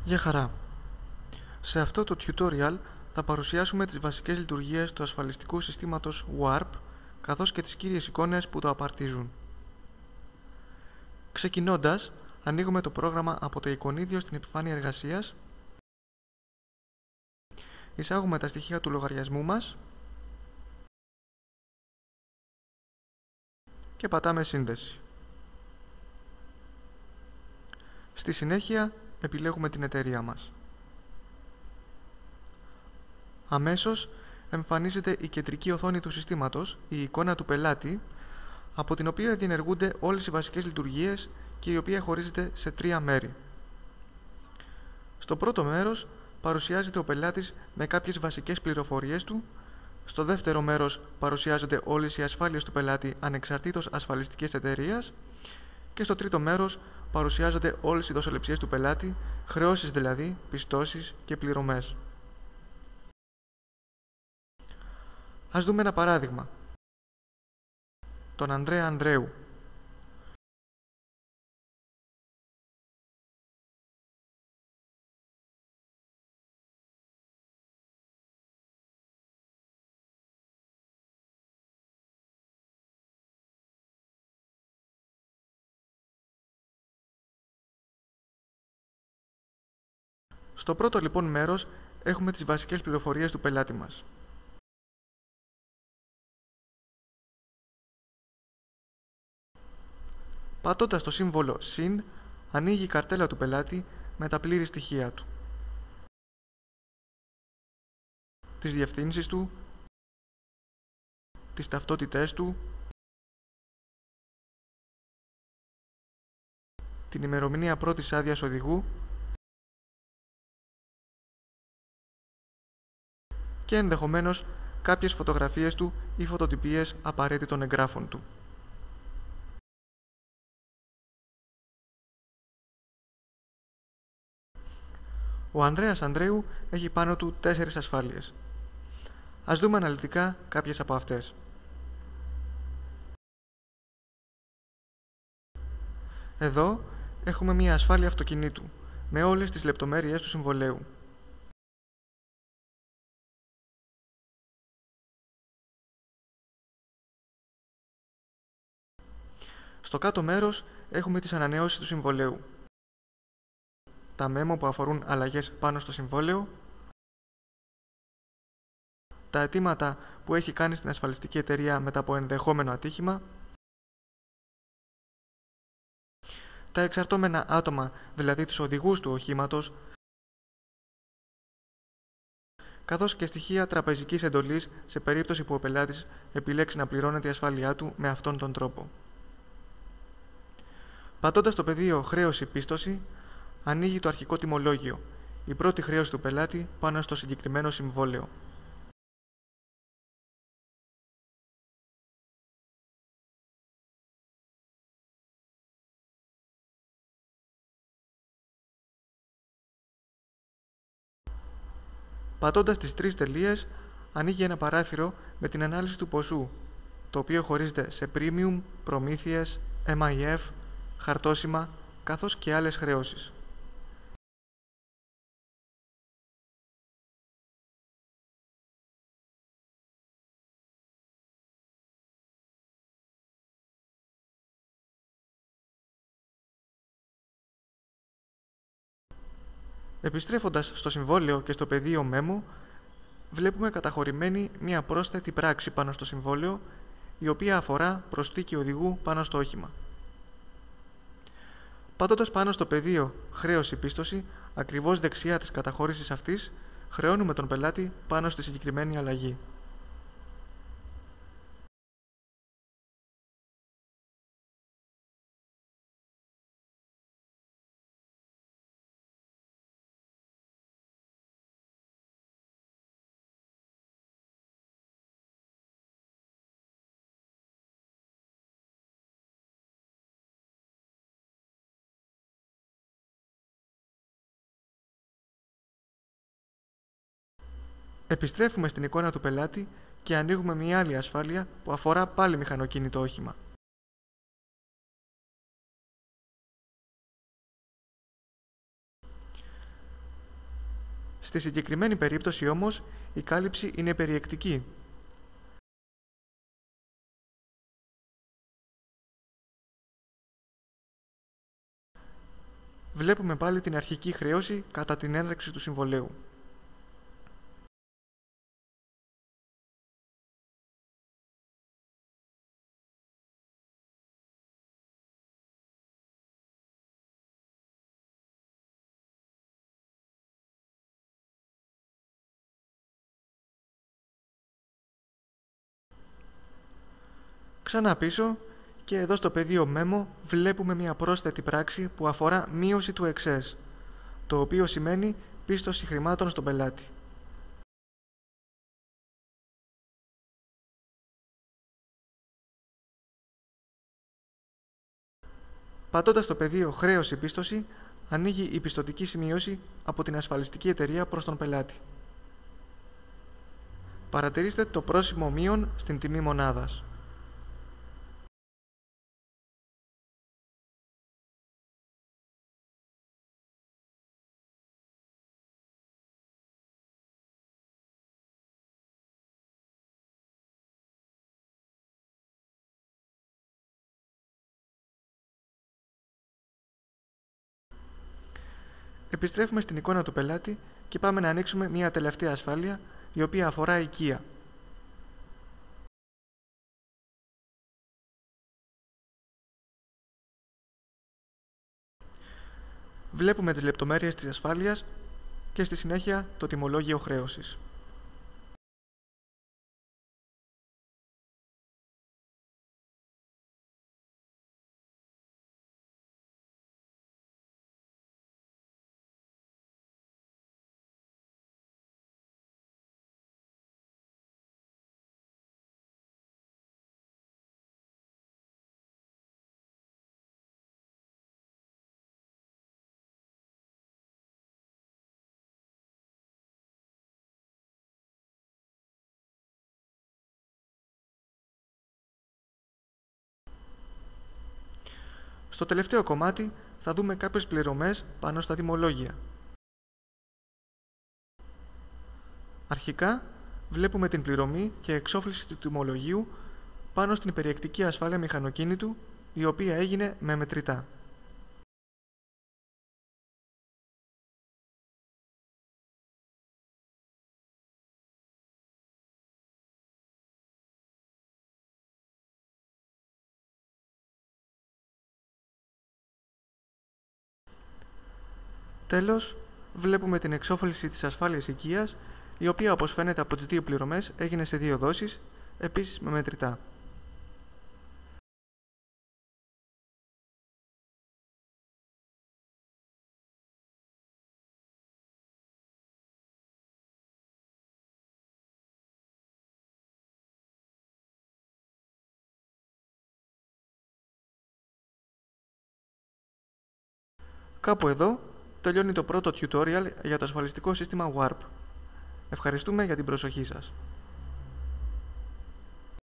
Γεια χαρά! Σε αυτό το tutorial θα παρουσιάσουμε τις βασικές λειτουργίες του ασφαλιστικού συστήματος WARP καθώς και τις κύριες εικόνες που το απαρτίζουν. Ξεκινώντας, ανοίγουμε το πρόγραμμα από το εικονίδιο στην επιφάνεια εργασίας, εισάγουμε τα στοιχεία του λογαριασμού μας και πατάμε σύνδεση. Στη συνέχεια επιλέγουμε την εταιρεία μας. Αμέσως εμφανίζεται η κεντρική οθόνη του συστήματος, η εικόνα του πελάτη, από την οποία διενεργούνται όλες οι βασικές λειτουργίες και η οποία χωρίζεται σε τρία μέρη. Στο πρώτο μέρος παρουσιάζεται ο πελάτης με κάποιες βασικές πληροφορίες του, στο δεύτερο μέρος παρουσιάζονται όλες οι ασφάλειες του πελάτη ανεξαρτήτως ασφαλιστικής εταιρείας και στο τρίτο μέρος παρουσιάζονται όλες οι δοσοληψίες του πελάτη, χρεώσεις δηλαδή, πιστώσεις και πληρωμές. Ας δούμε ένα παράδειγμα. Τον Ανδρέα Ανδρέου. Στο πρώτο λοιπόν μέρος έχουμε τις βασικές πληροφορίες του πελάτη μας. Πατώντας το σύμβολο SYN, ανοίγει η καρτέλα του πελάτη με τα πλήρη στοιχεία του. Τις διευθύνσεις του, τις ταυτότητές του, την ημερομηνία πρώτης άδειας οδηγού και ενδεχομένως κάποιες φωτογραφίες του ή φωτοτυπίες απαραίτητων εγγράφων του. Ο Ανδρέας Ανδρέου έχει πάνω του 4 ασφάλειες. Ας δούμε αναλυτικά κάποιες από αυτές. Εδώ έχουμε μία ασφάλεια αυτοκινήτου με όλες τις λεπτομέρειες του συμβολέου. Στο κάτω μέρος έχουμε τις ανανεώσεις του συμβολέου, τα μέμο που αφορούν αλλαγές πάνω στο συμβόλαιο, τα αιτήματα που έχει κάνει στην ασφαλιστική εταιρεία μετά από ενδεχόμενο ατύχημα, τα εξαρτώμενα άτομα, δηλαδή τους οδηγούς του οχήματος, καθώς και στοιχεία τραπεζικής εντολής σε περίπτωση που ο πελάτης επιλέξει να πληρώνεται η ασφάλειά του με αυτόν τον τρόπο. Πατώντας το πεδίο χρέωση-πίστοση, ανοίγει το αρχικό τιμολόγιο, η πρώτη χρέωση του πελάτη πάνω στο συγκεκριμένο συμβόλαιο. Πατώντας τις τρεις τελείες, ανοίγει ένα παράθυρο με την ανάλυση του ποσού, το οποίο χωρίζεται σε premium, προμήθειες, MIF, χαρτόσημα, καθώς και άλλες χρεώσεις. Επιστρέφοντας στο συμβόλαιο και στο πεδίο μέμο, βλέπουμε καταχωρημένη μία πρόσθετη πράξη πάνω στο συμβόλαιο, η οποία αφορά προσθήκη οδηγού πάνω στο όχημα. Πατώντας πάνω στο πεδίο χρέωση-πίστοση, ακριβώς δεξιά της καταχώρησης αυτής, χρεώνουμε τον πελάτη πάνω στη συγκεκριμένη αλλαγή. Επιστρέφουμε στην εικόνα του πελάτη και ανοίγουμε μια άλλη ασφάλεια που αφορά πάλι μηχανοκίνητο όχημα. Στη συγκεκριμένη περίπτωση όμως, η κάλυψη είναι περιεκτική. Βλέπουμε πάλι την αρχική χρέωση κατά την έναρξη του συμβολέου. Ξανά πίσω και εδώ στο πεδίο μέμο βλέπουμε μια πρόσθετη πράξη που αφορά μείωση του excess, το οποίο σημαίνει πίστοση χρημάτων στον πελάτη. Πατώντας το πεδίο χρέωση-πίστοση, ανοίγει η πιστωτική σημείωση από την ασφαλιστική εταιρεία προς τον πελάτη. Παρατηρήστε το πρόσημο μείον στην τιμή μονάδας. Επιστρέφουμε στην εικόνα του πελάτη και πάμε να ανοίξουμε μια τελευταία ασφάλεια, η οποία αφορά οικία. Βλέπουμε τις λεπτομέρειες της ασφάλειας και στη συνέχεια το τιμολόγιο χρέωσης. Στο τελευταίο κομμάτι θα δούμε κάποιες πληρωμές πάνω στα τιμολόγια. Αρχικά βλέπουμε την πληρωμή και εξόφληση του τιμολογίου πάνω στην περιεκτική ασφάλεια μηχανοκίνητου, η οποία έγινε με μετρητά. Τέλος, βλέπουμε την εξόφληση της ασφάλειας οικίας, η οποία όπως φαίνεται από τις δύο πληρωμές έγινε σε δύο δόσεις, επίσης με μετρητά. Κάπου εδώ τελειώνει το πρώτο tutorial για το ασφαλιστικό σύστημα WARP. Ευχαριστούμε για την προσοχή σας.